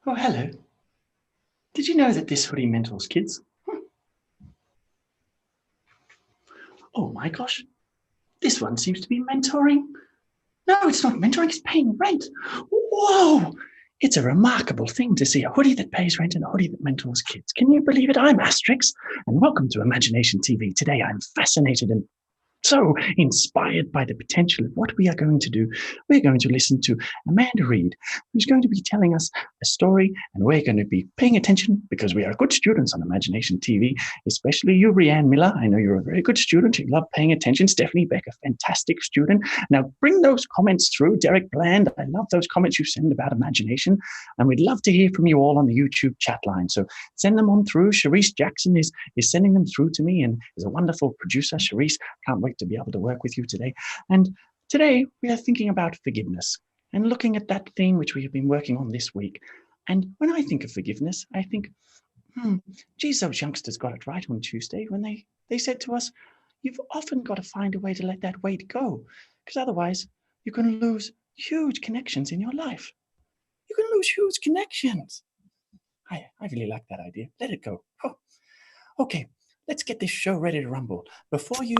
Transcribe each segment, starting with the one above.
Oh, hello. Did you know that this hoodie mentors kids? Oh my gosh, this one seems to be mentoring. No, it's not mentoring, it's paying rent. Whoa, it's a remarkable thing to see a hoodie that pays rent and a hoodie that mentors kids. Can you believe it? I'm Asterix, and welcome to Imagination TV. Today I'm fascinated and so inspired by the potential of what we are going to do. We're going to listen to Amanda Reid, who's going to be telling us a story, and we're going to be paying attention because we are good students on Imagination TV, especially you, Rianne Miller. I know you're a very good student. You love paying attention. Stephanie Beck, a fantastic student. Now bring those comments through. Derek Bland, I love those comments you send about imagination, and we'd love to hear from you all on the YouTube chat line. So send them on through. Charisse Jackson is sending them through to me and is a wonderful producer. Charisse, can't wait to be able to work with you today. And today we are thinking about forgiveness and looking at that theme which we have been working on this week. And when I think of forgiveness, I think, geez, those youngsters got it right on Tuesday when they said to us, you've often got to find a way to let that weight go, because otherwise you're going to lose huge connections in your life. You're going to lose huge connections. I really like that idea. Let it go. Oh. Okay, let's get this show ready to rumble. Before you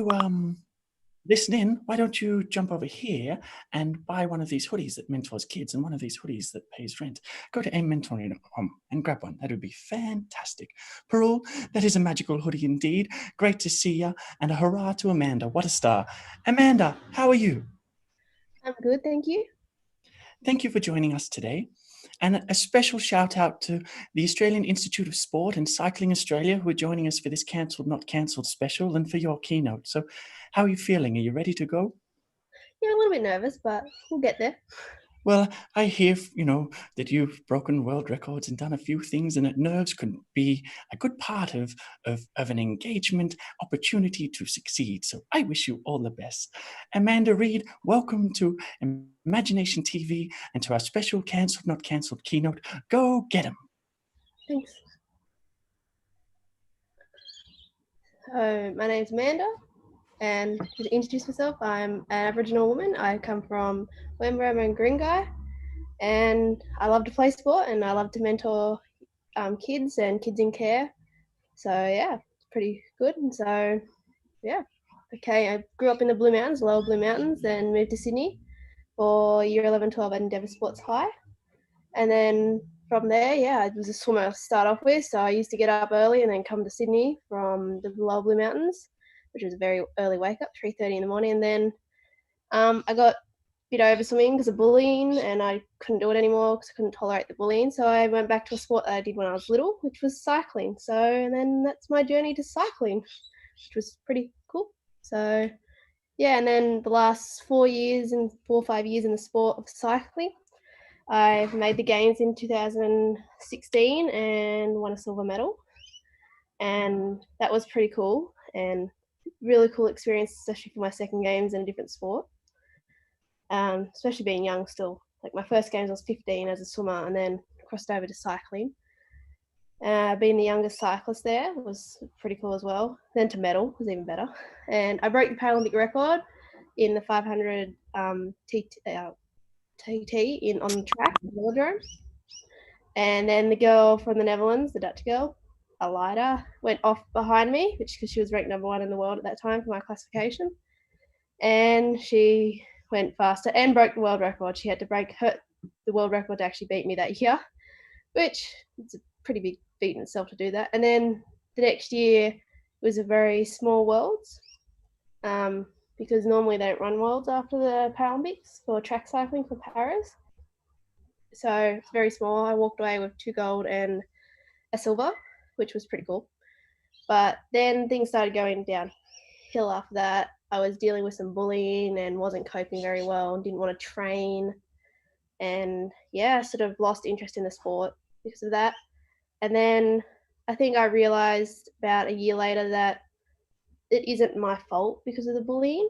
listen in, why don't you jump over here and buy one of these hoodies that mentors kids and one of these hoodies that pays rent. Go to AIME-mentoring.com and grab one. That would be fantastic. Parul, that is a magical hoodie indeed. Great to see you. And a hurrah to Amanda. What a star. Amanda, how are you? I'm good, thank you. Thank you for joining us today. And a special shout out to the Australian Institute of Sport and Cycling Australia, who are joining us for this Cancelled Not Cancelled special and for your keynote. So how are you feeling? Are you ready to go? Yeah, a little bit nervous, but we'll get there. Well, I hear, that you've broken world records and done a few things, and that nerves can be a good part of an engagement opportunity to succeed. So I wish you all the best. Amanda Reid, welcome to Imagination TV and to our special Cancelled Not Cancelled keynote. Go get 'em. Thanks. So my name's Amanda, and to introduce myself, I'm an Aboriginal woman. I come from Wemburum and Guringai, and I love to play sport and I love to mentor kids and kids in care. So yeah, it's pretty good. And so yeah, okay, I grew up in the Blue Mountains, Lower Blue Mountains, then moved to Sydney for year 11, 12 at Endeavour Sports High. And then from there, yeah, I was a swimmer to start off with. So I used to get up early and then come to Sydney from the Lower Blue Mountains. which was a very early wake up, 3:30 in the morning. And then I got a bit over swimming because of bullying, and I couldn't do it anymore because I couldn't tolerate the bullying. So I went back to a sport that I did when I was little, which was cycling. So, and then that's my journey to cycling, which was pretty cool. So yeah, and then the last 4 or 5 years in the sport of cycling, I've made the games in 2016 and won a silver medal. And that was pretty cool and really cool experience, especially for my second games in a different sport. Especially being young still. Like my first games I was 15 as a swimmer and then crossed over to cycling. Being the youngest cyclist there was pretty cool as well. Then to medal was even better. And I broke the Paralympic record in the 500 TT on the track, the velodrome. And then the girl from the Netherlands, the Dutch girl, Alida, went off behind me, because she was ranked number 1 in the world at that time for my classification. And she went faster and broke the world record. She had to break the world record to actually beat me that year, which is a pretty big feat in itself to do that. And then the next year was a very small worlds, because normally they don't run worlds after the Paralympics for track cycling for Paris. So it's very small. I walked away with 2 gold and a silver, which was pretty cool. But then things started going downhill after that. I was dealing with some bullying and wasn't coping very well and didn't want to train. And yeah, sort of lost interest in the sport because of that. And then I think I realized about a year later that it isn't my fault because of the bullying.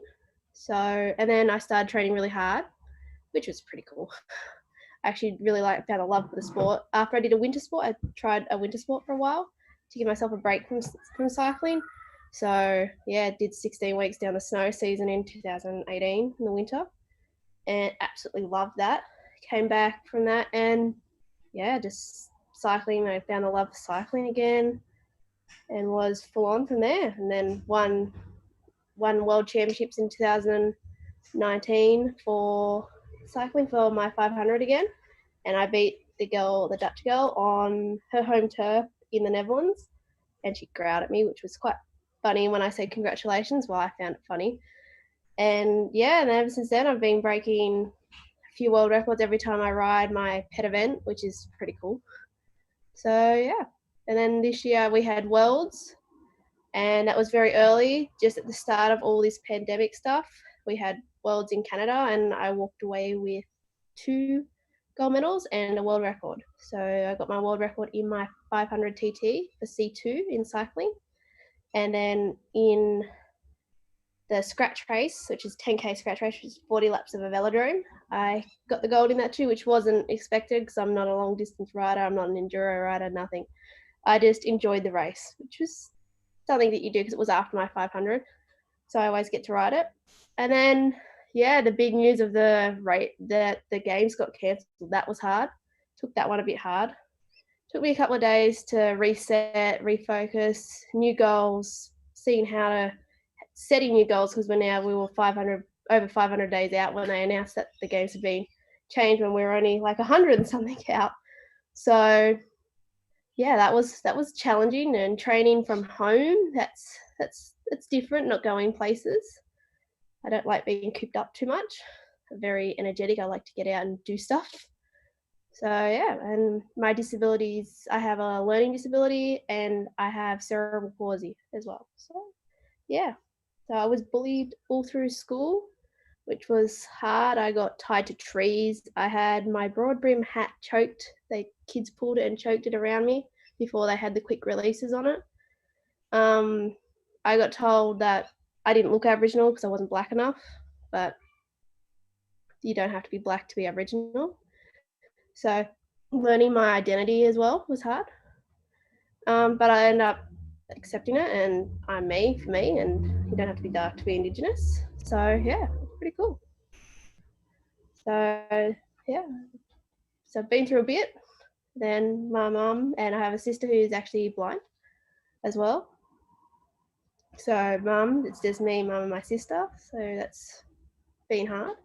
So, and then I started training really hard, which was pretty cool. I actually really found a love for the sport. After I did a winter sport, I tried a winter sport for a while to give myself a break from cycling. So yeah, did 16 weeks down the snow season in 2018 in the winter and absolutely loved that. Came back from that and yeah, just cycling. I found a love for cycling again and was full on from there. And then won world championships in 2019 for cycling for my 500 again. And I beat the Dutch girl on her home turf in the Netherlands. And she growled at me, which was quite funny when I said congratulations. Well, I found it funny. And yeah, and ever since then, I've been breaking a few world records every time I ride my pet event, which is pretty cool. So yeah. And then this year we had Worlds, and that was very early, just at the start of all this pandemic stuff. We had Worlds in Canada, and I walked away with 2 gold medals and a world record. So I got my world record in my 500 TT for C2 in cycling. And then in the scratch race, which is 10K scratch race, which is 40 laps of a velodrome, I got the gold in that too, which wasn't expected because I'm not a long distance rider, I'm not an enduro rider, nothing. I just enjoyed the race, which was something that you do because it was after my 500. So I always get to ride it. And then, yeah, the big news of the games got cancelled. That was hard. Took that one a bit hard. Took me a couple of days to reset, refocus, new goals, setting new goals because we were over 500 days out when they announced that the games had been changed when we were only like 100 and something out. So yeah, that was challenging, and training from home, that's different, not going places. I don't like being cooped up too much. I'm very energetic. I like to get out and do stuff. So yeah, and my disabilities, I have a learning disability and I have cerebral palsy as well. So yeah, so I was bullied all through school, which was hard. I got tied to trees. I had my broad brim hat choked. Kids pulled it and choked it around me before they had the quick releases on it. I got told that I didn't look Aboriginal because I wasn't black enough, but you don't have to be black to be Aboriginal. So learning my identity as well was hard. But I ended up accepting it, and I'm me for me, and you don't have to be dark to be Indigenous. So yeah, it's pretty cool. So yeah, so I've been through a bit. Then my mum, and I have a sister who's actually blind as well. So mum, it's just me, mum and my sister. So that's been hard.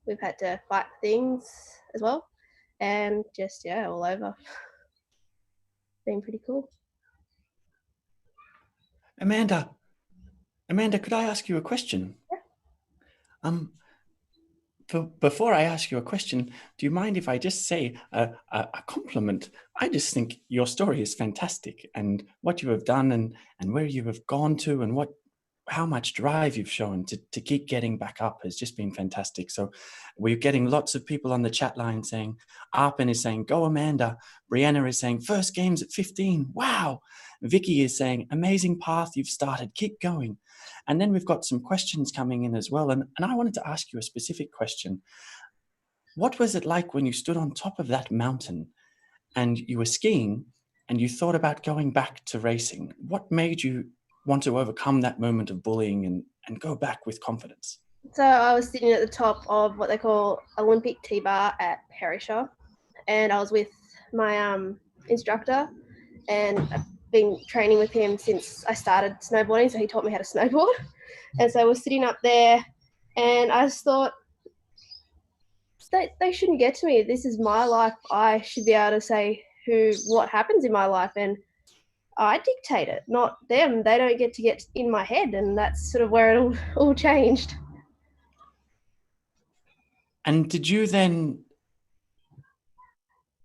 We've had to fight things as well, and just all over. Been pretty cool. Amanda, Amanda, could I ask you a question? Um, Before I ask you a question, do you mind if I just say a compliment? I just think your story is fantastic, and what you have done, and where you have gone to, and how much drive you've shown to keep getting back up has just been fantastic. So we're getting lots of people on the chat line saying, Arpin is saying, go Amanda. Brianna is saying, first games at 15. Wow. Vicky is saying, amazing path you've started. Keep going. And then we've got some questions coming in as well. And I wanted to ask you a specific question. What was it like when you stood on top of that mountain and you were skiing and you thought about going back to racing? What made you want to overcome that moment of bullying and go back with confidence? So I was sitting at the top of what they call Olympic T-bar at Perisher, and I was with my instructor, and I've been training with him since I started snowboarding, so he taught me how to snowboard. And so I was sitting up there, and I just thought, they shouldn't get to me. This is my life. I should be able to say what happens in my life, and I dictate it, not them. They don't get in my head, and that's sort of where it all changed. And did you then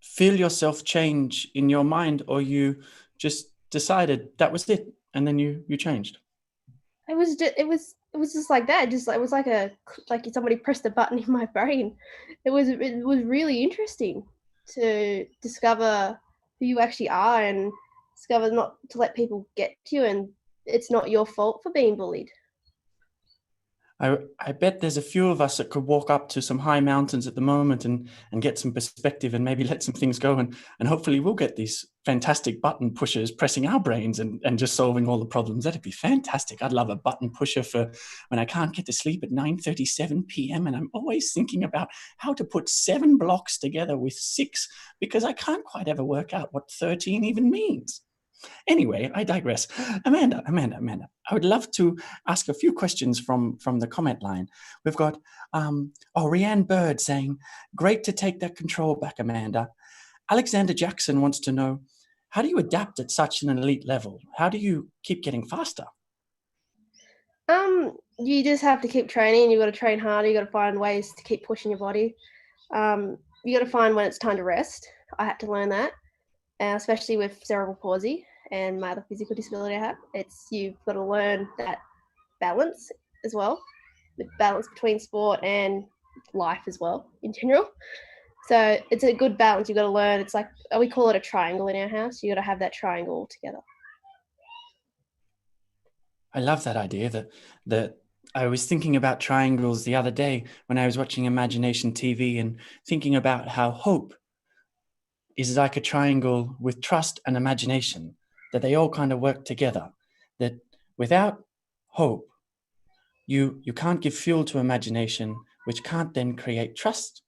feel yourself change in your mind, or you just decided that was it and then you changed? It was just like that. It was like somebody pressed a button in my brain. It was really interesting to discover who you actually are and discover not to let people get to you, and it's not your fault for being bullied. I bet there's a few of us that could walk up to some high mountains at the moment and get some perspective and maybe let some things go. And hopefully we'll get these fantastic button pushers pressing our brains and just solving all the problems. That'd be fantastic. I'd love a button pusher for when I can't get to sleep at 9:37 p.m. and I'm always thinking about how to put 7 blocks together with 6 because I can't quite ever work out what 13 even means. Anyway, I digress. Amanda, I would love to ask a few questions from the comment line. We've got, Rianne Bird saying, great to take that control back, Amanda. Alexander Jackson wants to know, how do you adapt at such an elite level? How do you keep getting faster? You just have to keep training. You've got to train harder. You've got to find ways to keep pushing your body. You got to find when it's time to rest. I had to learn that, especially with cerebral palsy and my other physical disability I have. You've got to learn that balance as well, the balance between sport and life as well in general. So it's a good balance. You've got to learn. It's like, we call it a triangle in our house. You got to have that triangle all together. I love that idea. That I was thinking about triangles the other day when I was watching IMAGI-NATION TV and thinking about how hope is like a triangle with trust and imagination, that they all kind of work together, that without hope, you can't give fuel to imagination, which can't then create trust.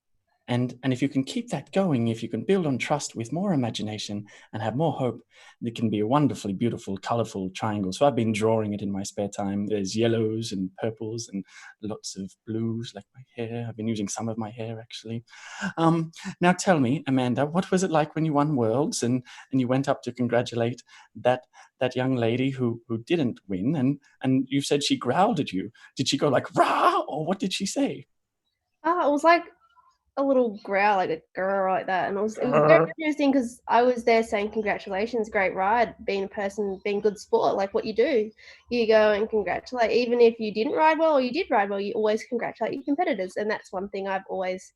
And if you can keep that going, if you can build on trust with more imagination and have more hope, it can be a wonderfully beautiful, colorful triangle. So I've been drawing it in my spare time. There's yellows and purples and lots of blues, like my hair. I've been using some of my hair, actually. Now tell me, Amanda, what was it like when you won Worlds and you went up to congratulate that young lady who didn't win, and you said she growled at you? Did she go like, rah, or what did she say? It was like a little growl, like a grrr like that. And it was very interesting because I was there saying, congratulations, great ride, being a person, being good sport, like what you do. You go and congratulate. Even if you didn't ride well or you did ride well, you always congratulate your competitors. And that's one thing I've always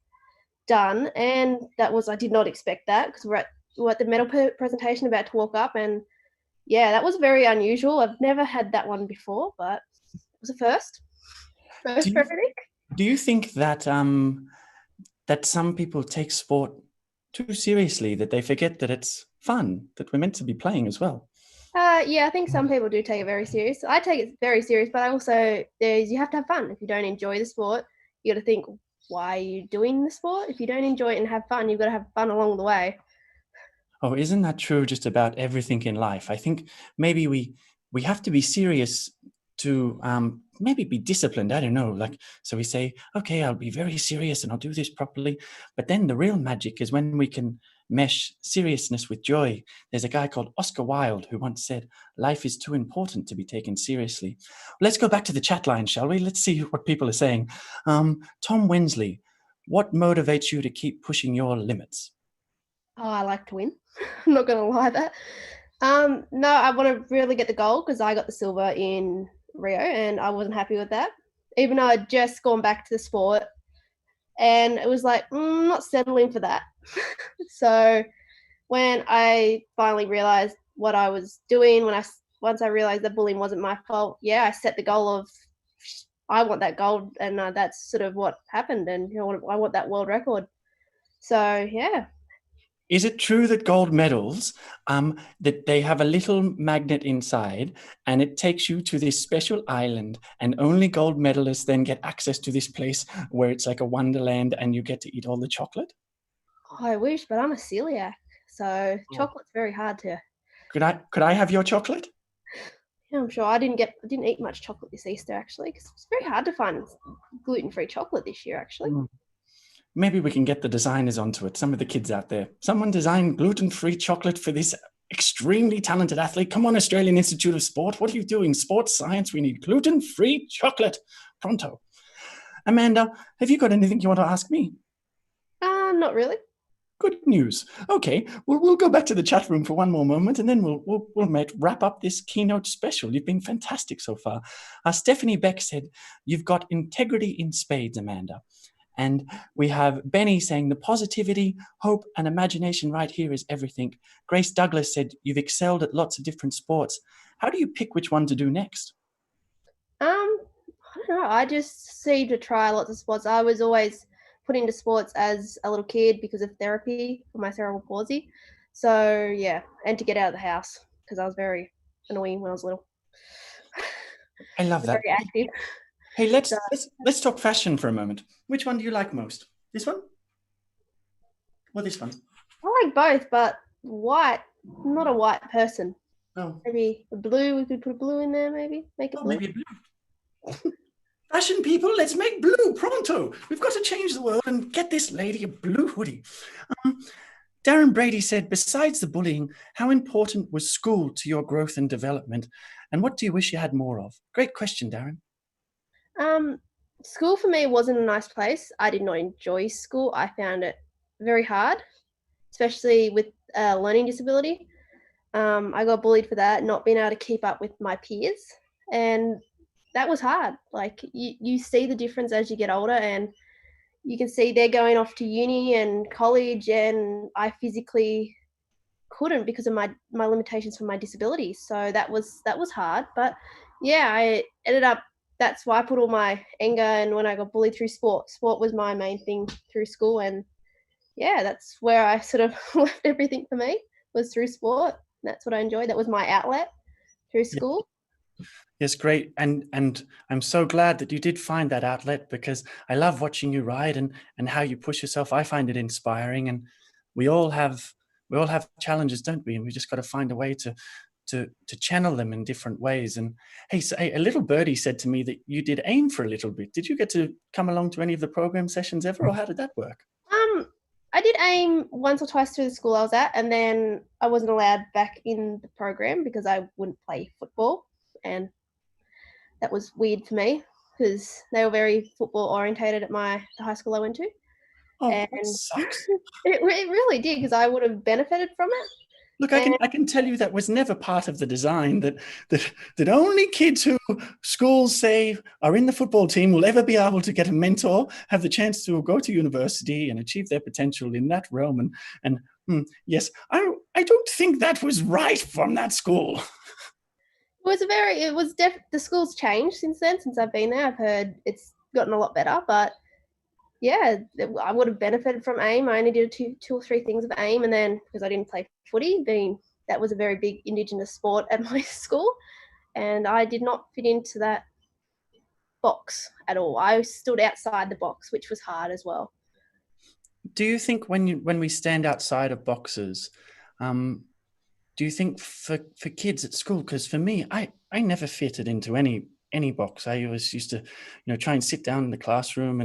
done. And I did not expect that because we're at the medal presentation about to walk up. And yeah, that was very unusual. I've never had that one before, but it was a first for everything. Do you think that that some people take sport too seriously, that they forget that it's fun, that we're meant to be playing as well? Yeah, I think some people do take it very serious. I take it very serious, but you have to have fun. If you don't enjoy the sport, you got to think, why are you doing the sport? If you don't enjoy it and have fun, you've got to have fun along the way. Oh, isn't that true just about everything in life? I think maybe we have to be serious to maybe be disciplined. I don't know. Like, so we say, okay, I'll be very serious and I'll do this properly. But then the real magic is when we can mesh seriousness with joy. There's a guy called Oscar Wilde who once said, life is too important to be taken seriously. Let's go back to the chat line, shall we? Let's see what people are saying. Tom Wensley, what motivates you to keep pushing your limits? Oh, I like to win. I'm not going to lie that. No, I want to really get the gold because I got the silver in Rio and I wasn't happy with that. Even though I'd just gone back to the sport, and it was like, not settling for that. So when I finally realized what I was doing, once I realized that bullying wasn't my fault, I set the goal of I want that gold, and that's sort of what happened. And I want that world record. So yeah. Is it true that gold medals, that they have a little magnet inside and it takes you to this special island and only gold medalists then get access to this place where it's like a wonderland and you get to eat all the chocolate? Oh, I wish, but I'm a celiac, so chocolate's very hard to. Could I have your chocolate? Yeah, I'm sure. I didn't eat much chocolate this Easter actually, because it's very hard to find gluten-free chocolate this year actually. Maybe we can get the designers onto it. Some of the kids out there. Someone designed gluten-free chocolate for this extremely talented athlete. Come on, Australian Institute of Sport. What are you doing? Sports science. We need gluten-free chocolate. Pronto. Amanda, have you got anything you want to ask me? Not really. Good news. Okay, well, we'll go back to the chat room for one more moment and then we'll wrap up this keynote special. You've been fantastic so far. Stephanie Beck said, you've got integrity in spades, Amanda. And we have Benny saying the positivity, hope, and imagination right here is everything. Grace Douglas said, you've excelled at lots of different sports. How do you pick which one to do next? I don't know. I just seem to try lots of sports. I was always put into sports as a little kid because of therapy for my cerebral palsy. So yeah, and to get out of the house because I was very annoying when I was little. I love that. Very active. Hey, let's talk fashion for a moment. Which one do you like most? This one? Or this one? I like both, but white. I'm not a white person. Oh. Maybe a blue. We could put a blue in there. Maybe make it blue. Maybe blue. Fashion people, let's make blue pronto. We've got to change the world and get this lady a blue hoodie. Darren Brady said, besides the bullying, how important was school to your growth and development? And what do you wish you had more of? Great question, Darren. School for me wasn't a nice place. I did not enjoy school. I found it very hard, especially with a learning disability. I got bullied for that, not being able to keep up with my peers. And that was hard. Like you see the difference as you get older, and you can see they're going off to uni and college, and I physically couldn't because of my limitations from my disability. So that was hard. But yeah, I ended up, that's why I put all my anger, and when I got bullied through sport was my main thing through school. And yeah, that's where I sort of left everything for me, was through sport. That's what I enjoyed. That was my outlet through school. Yes, great. And I'm so glad that you did find that outlet, because I love watching you ride and how you push yourself. I find it inspiring, and we all have challenges, don't we? And we just got to find a way to channel them in different ways. And hey, so, a little birdie said to me that you did AIME for a little bit. Did you get to come along to any of the program sessions ever, or how did that work? I did AIME once or twice through the school I was at, and then I wasn't allowed back in the program because I wouldn't play football, and that was weird for me because they were very football orientated at the high school I went to. Oh, and that sucks. It really did, because I would have benefited from it. Look, I can tell you that was never part of the design, that only kids who schools say are in the football team will ever be able to get a mentor, have the chance to go to university and achieve their potential in that realm. And yes, I don't think that was right from that school. The school's changed since then, since I've been there. I've heard it's gotten a lot better, but yeah, I would have benefited from AIME. I only did two or three things of AIME, and then because I didn't play footy, that was a very big Indigenous sport at my school, and I did not fit into that box at all. I stood outside the box, which was hard as well. Do you think when we stand outside of boxes, do you think for kids at school, because for me, I never fitted into any any box. I always used to, try and sit down in the classroom,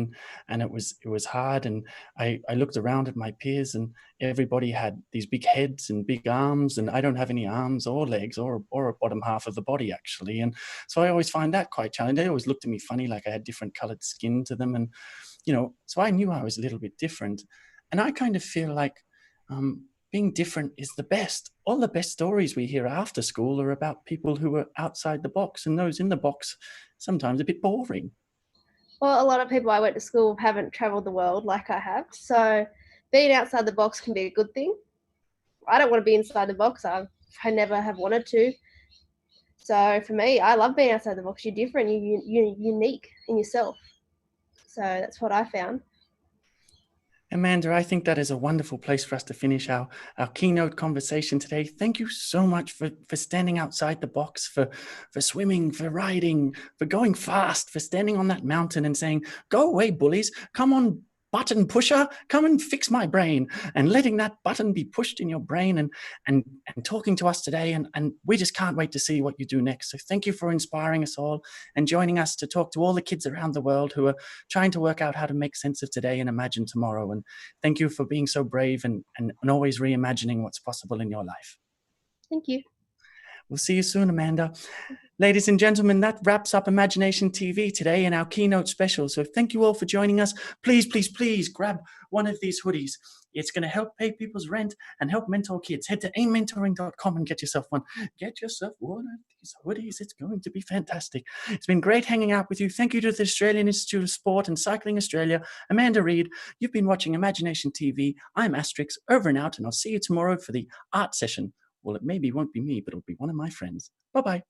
and it was hard. And I looked around at my peers, and everybody had these big heads and big arms, and I don't have any arms or legs or a bottom half of the body actually. And so I always find that quite challenging. They always looked at me funny, like I had different colored skin to them. And, so I knew I was a little bit different. And I kind of feel like being different is the best. All the best stories we hear after school are about people who are outside the box, and those in the box sometimes a bit boring. Well, a lot of people I went to school haven't travelled the world like I have. So being outside the box can be a good thing. I don't want to be inside the box. I never have wanted to. So for me, I love being outside the box. You're different. You're unique in yourself. So that's what I found. Amanda, I think that is a wonderful place for us to finish our keynote conversation today. Thank you so much for standing outside the box, for swimming, for riding, for going fast, for standing on that mountain and saying, "Go away, bullies. Come on, button pusher, come and fix my brain," and letting that button be pushed in your brain and talking to us today. And we just can't wait to see what you do next. So thank you for inspiring us all and joining us to talk to all the kids around the world who are trying to work out how to make sense of today and imagine tomorrow. And thank you for being so brave and always reimagining what's possible in your life. Thank you. We'll see you soon, Amanda. Ladies and gentlemen, that wraps up Imagination TV today in our keynote special. So thank you all for joining us. Please, please, please grab one of these hoodies. It's going to help pay people's rent and help mentor kids. Head to aimentoring.com and get yourself one. Get yourself one of these hoodies. It's going to be fantastic. It's been great hanging out with you. Thank you to the Australian Institute of Sport and Cycling Australia, Amanda Reid. You've been watching Imagination TV. I'm Asterix, over and out, and I'll see you tomorrow for the art session. Well, it maybe won't be me, but it'll be one of my friends. Bye-bye.